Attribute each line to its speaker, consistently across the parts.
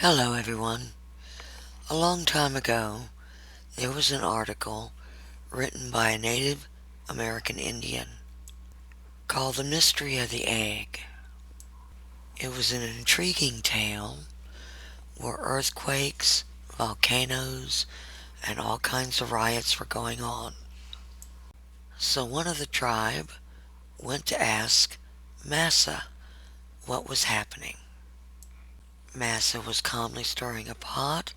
Speaker 1: Hello everyone. A long time ago, there was an article written by a Native American Indian called The Mystery of the Egg. It was an intriguing tale where earthquakes, volcanoes, and all kinds of riots were going on. So one of the tribe went to ask Massa what was happening. Massa was calmly stirring a pot,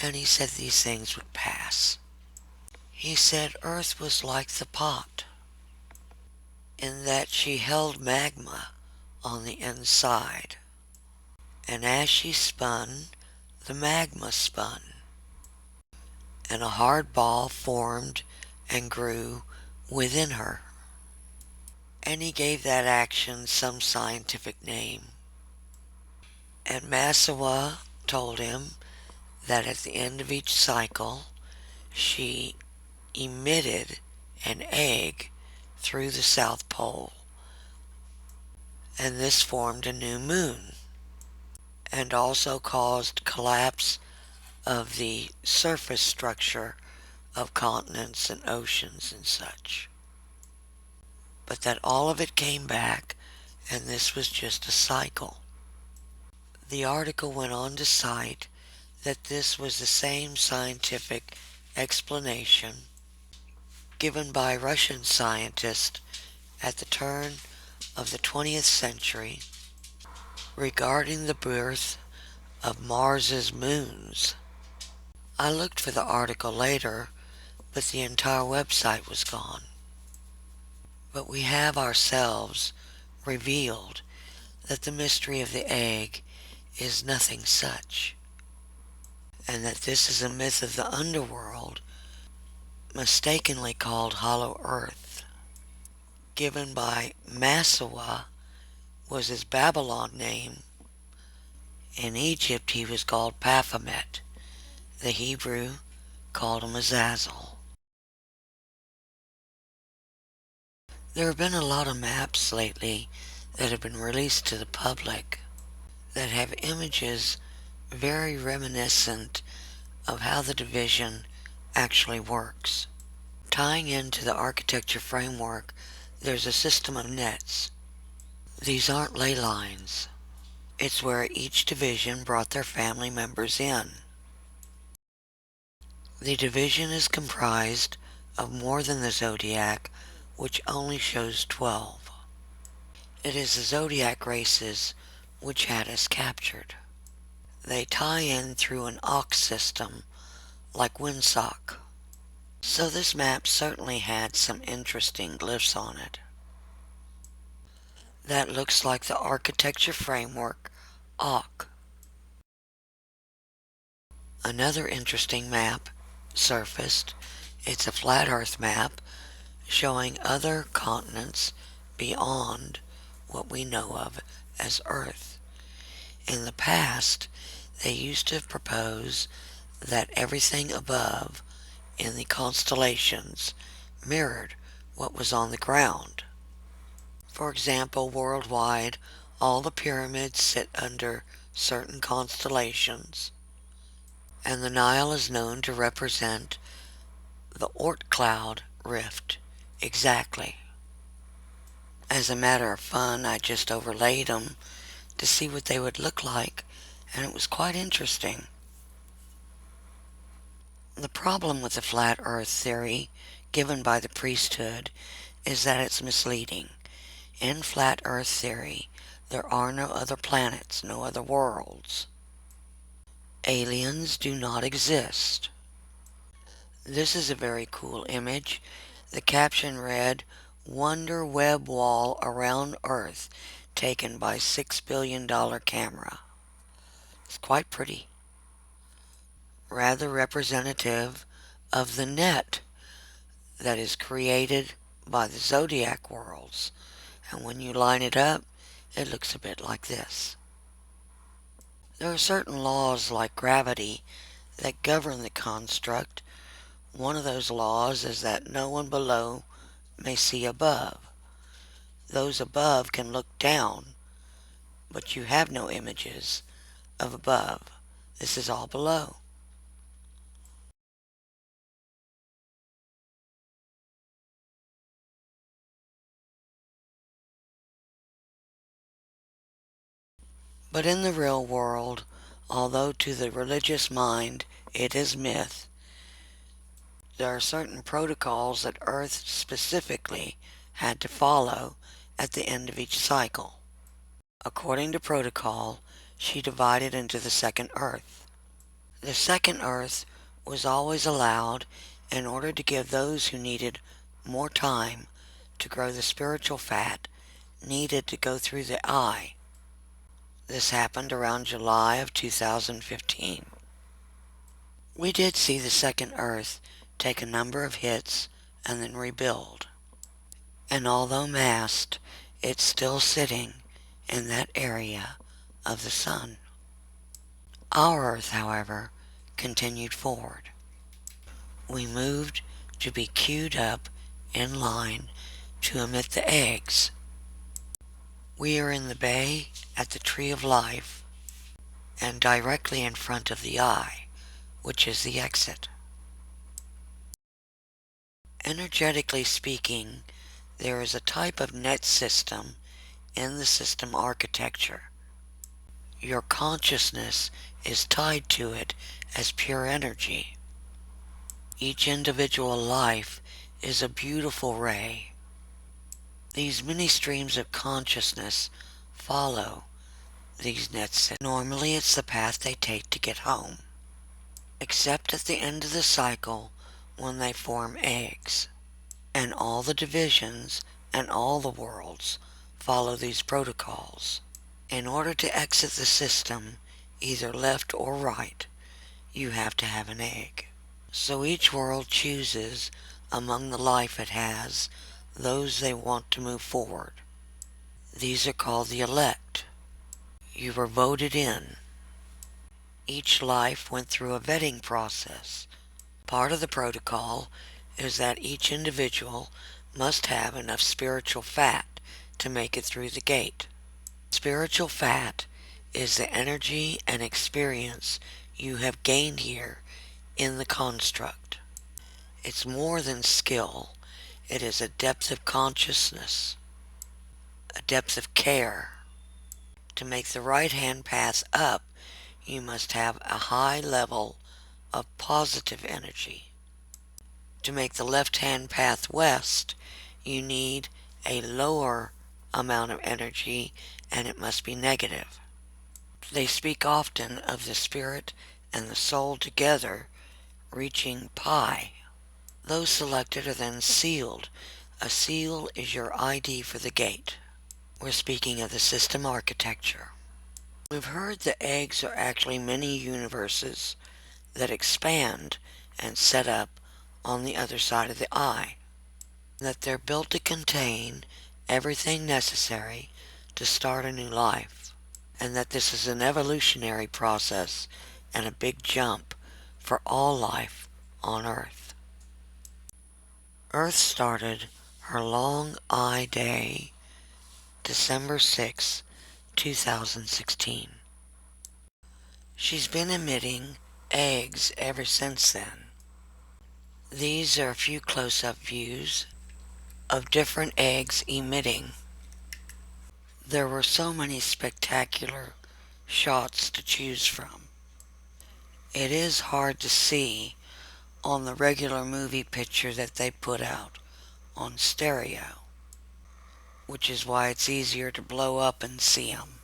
Speaker 1: and he said these things would pass. He said Earth was like the pot, in that she held magma on the inside, and as she spun, the magma spun, and a hard ball formed and grew within her. And he gave that action some scientific name. And Massawa told him that at the end of each cycle, she emitted an egg through the South Pole, and this formed a new moon, and also caused collapse of the surface structure of continents and oceans and such. But that all of it came back, and this was just a cycle. The article went on to cite that this was the same scientific explanation given by Russian scientists at the turn of the 20th century regarding the birth of Mars's moons. I looked for the article later, but the entire website was gone. But we have ourselves revealed that the mystery of the egg is nothing such, and that this is a myth of the underworld, mistakenly called Hollow Earth, given by Massawa, was his Babylon name. In Egypt he was called Baphomet. The Hebrew called him Azazel. There have been a lot of maps lately that have been released to the public that have images very reminiscent of how the division actually works. Tying into the architecture framework, there's a system of nets. These aren't ley lines. It's where each division brought their family members in. The division is comprised of more than the zodiac, which only shows 12. It is the zodiac races which had us captured. They tie in through an ox system, like windsock. So this map certainly had some interesting glyphs on it. That looks like the architecture framework, AUK. Another interesting map surfaced. It's a flat earth map showing other continents beyond what we know of as Earth. In the past, they used to propose that everything above in the constellations mirrored what was on the ground. For example, worldwide, all the pyramids sit under certain constellations, and the Nile is known to represent the Oort cloud rift exactly. As a matter of fun, I just overlaid them to see what they would look like, and it was quite interesting. The problem with the flat earth theory given by the priesthood is that it's misleading. In flat earth theory, there are no other planets, no other worlds. Aliens do not exist. This is a very cool image. The caption read, "Wonder Web Wall Around Earth, taken by $6 billion camera." It's quite pretty. Rather representative of the net that is created by the zodiac worlds. And when you line it up, it looks a bit like this. There are certain laws like gravity that govern the construct. One of those laws is that no one below may see above. Those above can look down, but you have no images of above. This is all below. But in the real world, although to the religious mind it is myth, there are certain protocols that Earth specifically had to follow at the end of each cycle. According to protocol, she divided into the second Earth. The second Earth was always allowed in order to give those who needed more time to grow the spiritual fat needed to go through the eye. This happened around July of 2015. We did see the second Earth take a number of hits and then rebuild. And although masked, it's still sitting in that area of the sun. Our Earth, however, continued forward. We moved to be queued up in line to emit the eggs. We are in the bay at the Tree of Life and directly in front of the eye, which is the exit. Energetically speaking, there is a type of net system in the system architecture. Your consciousness is tied to it as pure energy. Each individual life is a beautiful ray. These many streams of consciousness follow these nets. Normally it's the path they take to get home, except at the end of the cycle when they form eggs. And all the divisions and all the worlds follow these protocols. In order to exit the system, either left or right, you have to have an egg. So each world chooses among the life it has those they want to move forward. These are called the elect. You were voted in. Each life went through a vetting process. Part of the protocol is that each individual must have enough spiritual fat to make it through the gate. Spiritual fat is the energy and experience you have gained here in the construct. It's more than skill. It is a depth of consciousness, a depth of care. To make the right-hand path up, you must have a high level of positive energy. To make the left-hand path west, you need a lower amount of energy, and it must be negative. They speak often of the spirit and the soul together reaching pi. Those selected are then sealed. A seal is your ID for the gate. We're speaking of the system architecture. We've heard that eggs are actually many universes that expand and set up on the other side of the eye. That they're built to contain everything necessary to start a new life. And that this is an evolutionary process and a big jump for all life on Earth. Earth started her long eye day December 6, 2016. She's been emitting eggs ever since then. These are a few close-up views of different eggs emitting. There were so many spectacular shots to choose from. It is hard to see on the regular movie picture that they put out on stereo, which is why it's easier to blow up and see them.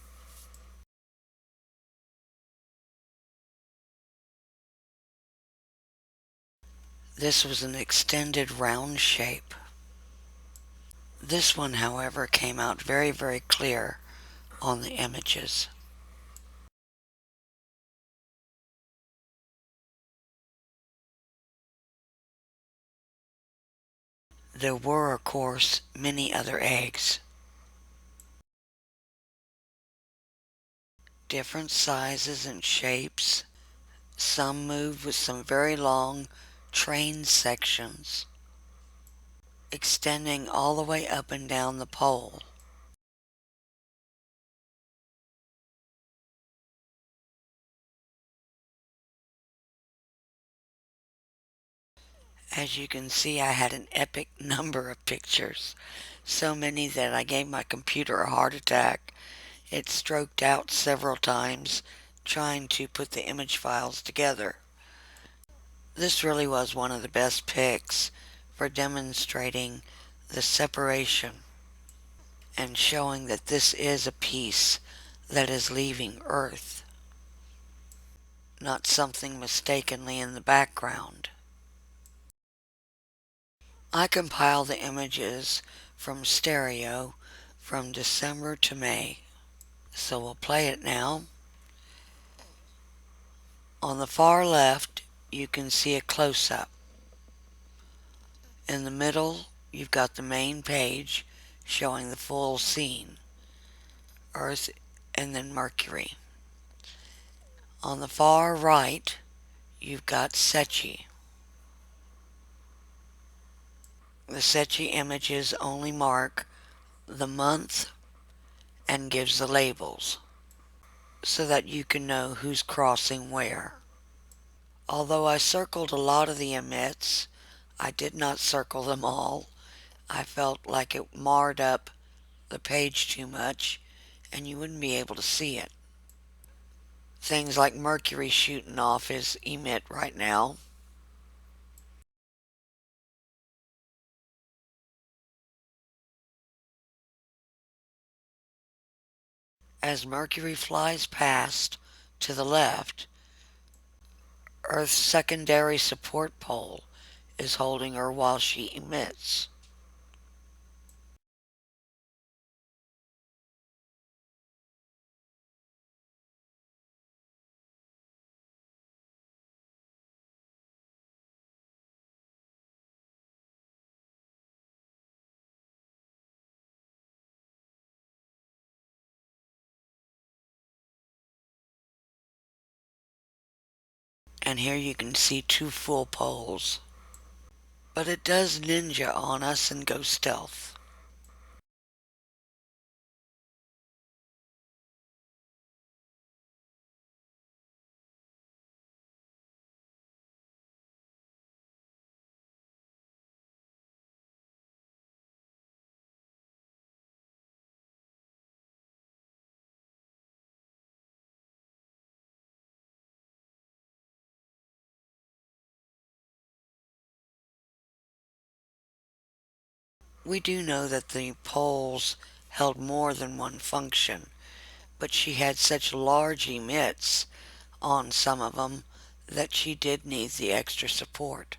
Speaker 1: This was an extended round shape. This one, however, came out very, very clear on the images. There were, of course, many other eggs. Different sizes and shapes. Some moved with some very long train sections, extending all the way up and down the pole. As you can see, I had an epic number of pictures, so many that I gave my computer a heart attack. It stroked out several times trying to put the image files together. This really was one of the best pics for demonstrating the separation and showing that this is a piece that is leaving Earth, not something mistakenly in the background. I compile the images from stereo from December to May. So we'll play it now. On the far left, you can see a close-up. In the middle, you've got the main page showing the full scene, Earth and then Mercury. On the far right, you've got Secchi. The Secchi images only mark the month and gives the labels so that you can know who's crossing where. Although I circled a lot of the emits, I did not circle them all. I felt like it marred up the page too much and you wouldn't be able to see it. Things like Mercury shooting off his emit right now. As Mercury flies past to the left, Earth's secondary support pole is holding her while she emits. And here you can see two full poles. But it does ninja on us and go stealth. We do know that the poles held more than one function, but she had such large emits on some of them that she did need the extra support.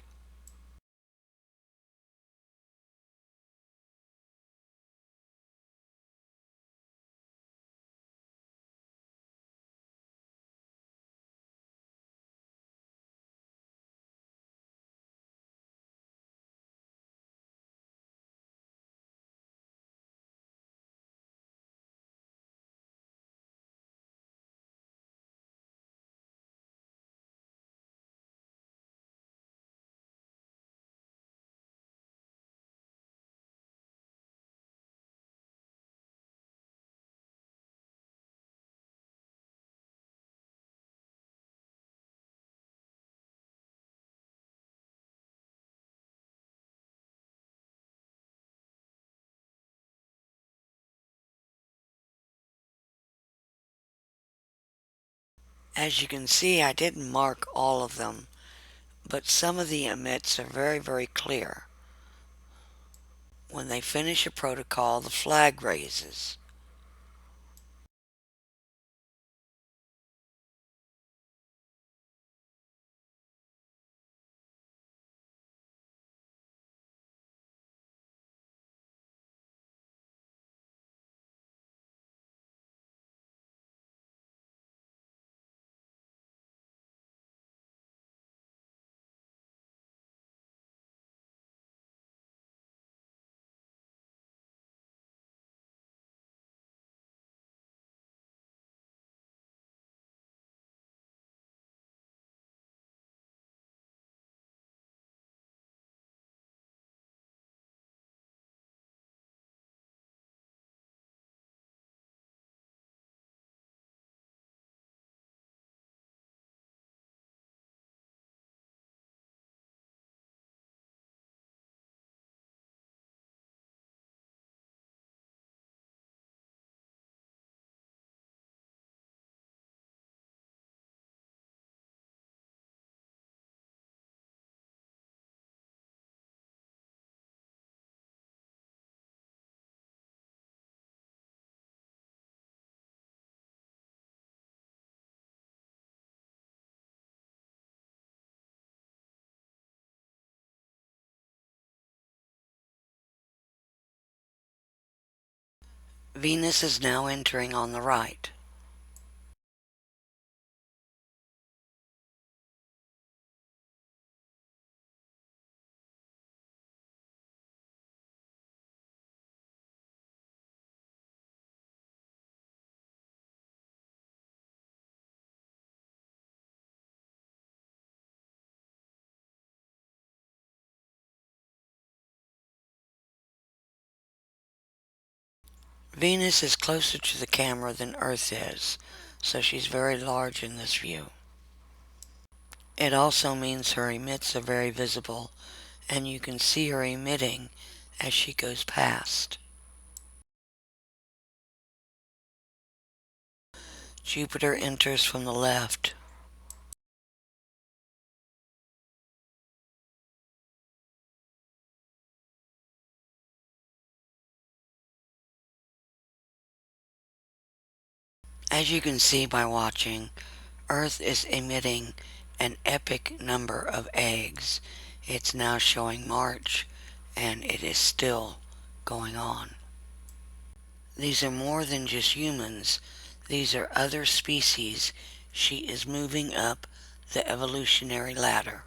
Speaker 1: As you can see, I didn't mark all of them, but some of the emits are very, very clear. When they finish a protocol, the flag raises. Venus is now entering on the right. Venus is closer to the camera than Earth is, so she's very large in this view. It also means her emits are very visible, and you can see her emitting as she goes past. Jupiter enters from the left. As you can see by watching, Earth is emitting an epic number of eggs. It's now showing March, and it is still going on. These are more than just humans. These are other species. She is moving up the evolutionary ladder.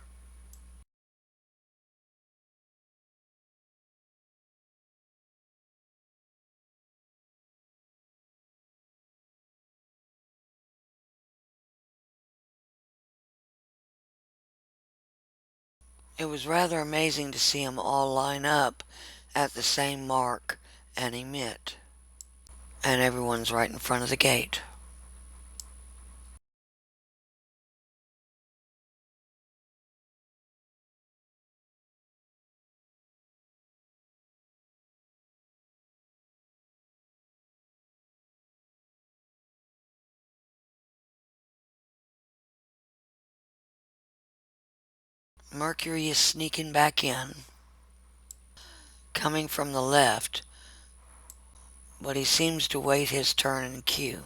Speaker 1: It was rather amazing to see them all line up at the same mark and emit. And everyone's right in front of the gate. Mercury is sneaking back in, coming from the left, but he seems to wait his turn in queue.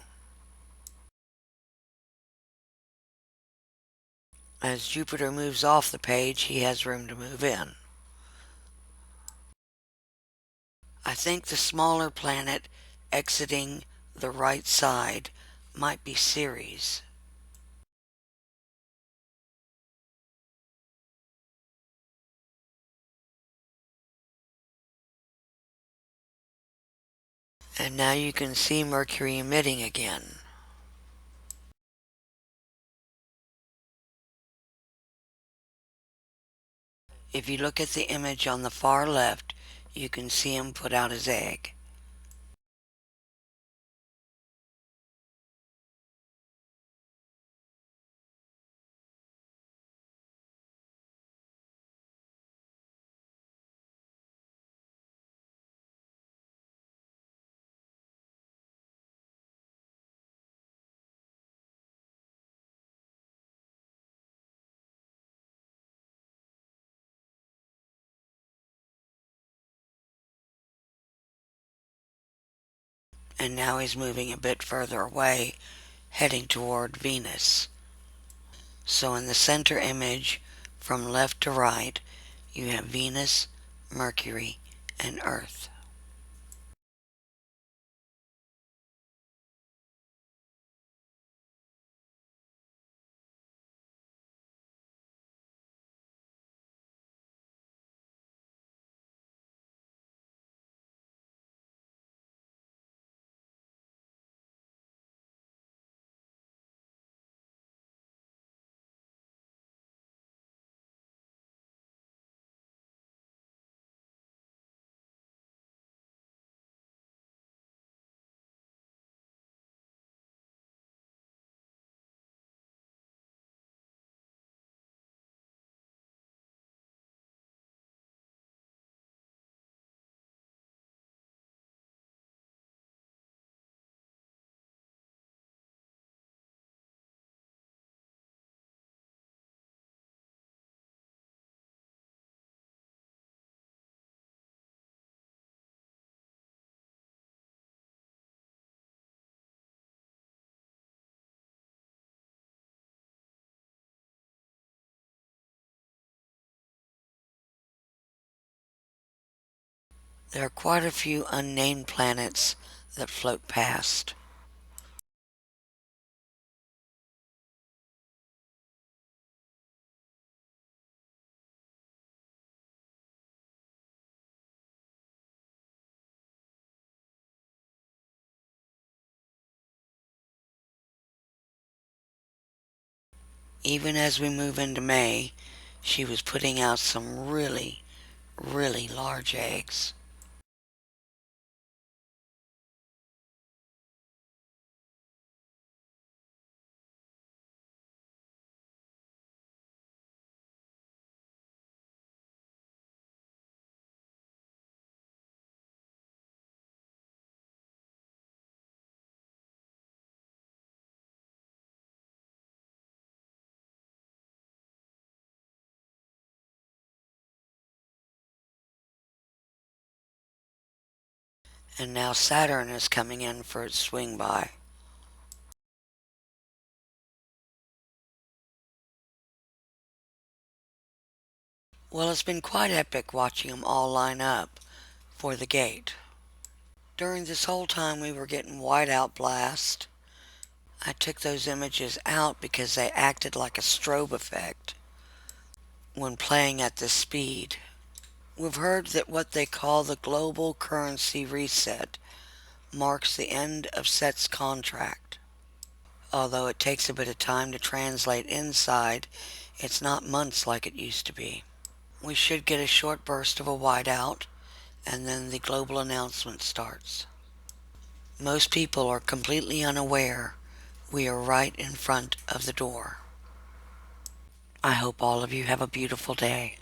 Speaker 1: As Jupiter moves off the page, he has room to move in. I think the smaller planet exiting the right side might be Ceres. And now you can see Mercury emitting again. If you look at the image on the far left, you can see him put out his egg. And now he's moving a bit further away, heading toward Venus. So in the center image, from left to right, you have Venus, Mercury, and Earth. There are quite a few unnamed planets that float past. Even as we move into May, she was putting out some really, really large eggs. And now Saturn is coming in for its swing by. Well, it's been quite epic watching them all line up for the gate. During this whole time we were getting whiteout blast. I took those images out because they acted like a strobe effect when playing at this speed. We've heard that what they call the global currency reset marks the end of SET's contract. Although it takes a bit of time to translate inside, it's not months like it used to be. We should get a short burst of a whiteout, and then the global announcement starts. Most people are completely unaware we are right in front of the door. I hope all of you have a beautiful day.